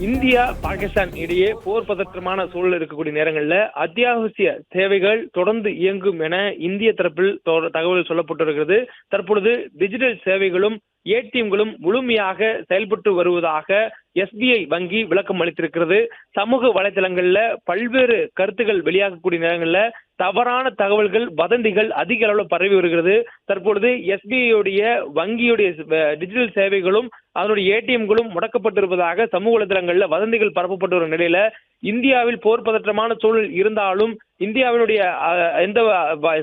India Pakistan இடையே போர் பதற்றமான சூழல் இருக்கக்கூடிய நேரங்களில் அத்தியாவசிய சேவைகள் தொடர்ந்து இயங்கும் என இந்திய தரப்பில் தகவல் சொல்லப்பட்டிருக்கிறது. தற்பொழுது டிஜிட்டல் சேவைகளும் ஏடிஎம்களும் முழுமையாக செயல்பட்டு வருவதாக எஸ்பிஐ வங்கி விளக்கம் அளித்திருக்கிறது. சமூக வலைதளங்கள்ல பல்வேறு கருத்துக்கள் வெளியாகக்கூடிய நேரங்களில் தவறான தகவல்கள், வதந்திகள் அதிக அளவில் பரவி வருகிறது. தற்பொழுது எஸ்பிஐ வங்கியுடைய டிஜிட்டல் சேவைகளும் அதனுடைய ஏடிஎம்களும் முடக்கப்பட்டிருப்பதாக சமூக வலைதளங்கள்ல வதந்திகள் பரப்பப்பட்டு வரும் நிலையில இந்தியாவில் போர் பதற்றமான சூழல் இருந்தாலும் இந்தியாவினுடைய எந்த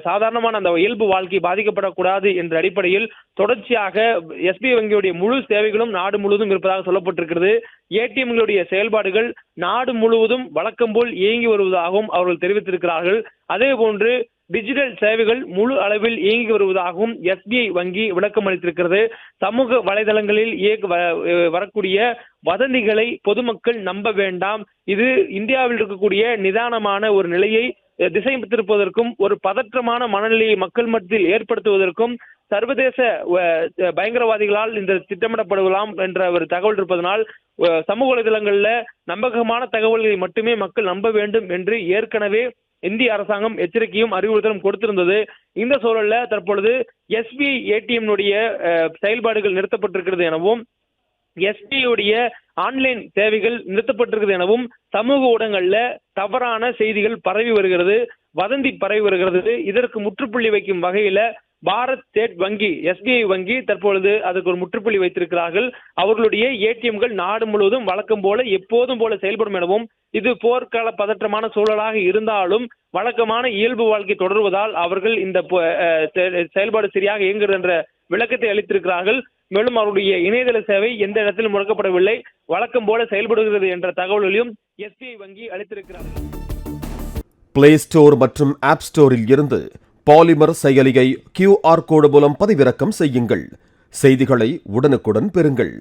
சாதாரணமான அந்த இயல்பு வாழ்க்கை பாதிக்கப்படக்கூடாது என்ற அடிப்படையில் தொடர்ச்சியாக எஸ்பிஐ வங்கியுடைய முழு சேவைகளும் நாடு முழுவதும் இருப்பதாக சொல்லப்பட்டிருக்கிறது. ஏடிஎம்களுடைய செயல்பாடுகள் நாடு முழுவதும் வழக்கம் போல் இயங்கி வருவதாகவும் அவர்கள் தெரிவித்திருக்கிறார்கள். அதே போன்று டிஜிட்டல் சேவைகள் முழு அளவில் இயங்கி வருவதாகவும் எஸ்பிஐ வங்கி விளக்கம் அளித்திருக்கிறது. சமூக வலைதளங்களில் வரக்கூடிய வதந்திகளை பொதுமக்கள் நம்ப வேண்டாம். இது இந்தியாவில் இருக்கக்கூடிய நிதானமான ஒரு நிலையை திசை திருப்பதற்கும் ஒரு பதற்றமான மனநிலையை மக்கள் மத்தியில் ஏற்படுத்துவதற்கும் சர்வதேச பயங்கரவாதிகளால் இந்த திட்டமிடப்படலாம் என்ற ஒரு தகவல் இருப்பதனால் சமூக வலைதளங்கள்ல நம்பகமான தகவல்களை மட்டுமே மக்கள் நம்ப வேண்டும் என்று ஏற்கனவே இந்திய அரசாங்கம் எச்சரிக்கையும் அறிவுறுத்தலும் கொடுத்திருந்தது. இந்த சூழல்ல தற்பொழுது எஸ்பிஐ ஏடிஎம் செயல்பாடுகள் நிறுத்தப்பட்டிருக்கிறது எனவும் எஸ்பிஐ ஆன்லைன் சேவைகள் நிறுத்தப்பட்டிருக்கிறது எனவும் சமூக ஊடகங்கள்ல தவறான செய்திகள் பரவி வருகிறது, வதந்தி பரவி வருகிறது. இதற்கு முற்றுப்புள்ளி வைக்கும் வகையில பாரத் ஸ்டேட் வங்கி எஸ்பிஐ வங்கி தற்பொழுது அதுக்கு ஒரு முற்றுப்புள்ளி வைத்திருக்கிறார்கள். அவர்களுடைய ஏடிஎம்கள் நாடு முழுவதும் வழக்கம் போல எப்போதும் போல செயல்படும் எனவும் இது போர்க்கால பதற்றமான சூழலாக இருந்தாலும் வழக்கமான இயல்பு வாழ்க்கை தொடர்வதால் அவர்கள் இந்த செயல்பாடு சரியாக இயங்குகிறது என்ற விளக்கத்தை அளித்திருக்கிறார்கள். மேலும் அவருடைய இணையதள சேவை எந்த இடத்திலும் முடக்கப்படவில்லை, வழக்கம் போல செயல்படுகிறது என்ற தகவல்களையும் எஸ்பிஐ வங்கி அளித்திருக்கிறார்கள். பிளே ஸ்டோர் மற்றும் ஆப் ஸ்டோரில் இருந்து பாலிமர் செயலியை QR கோடு மூலம் பதிவிறக்கம் செய்யுங்கள். செய்திகளை உடனுக்குடன் பெறுங்கள்.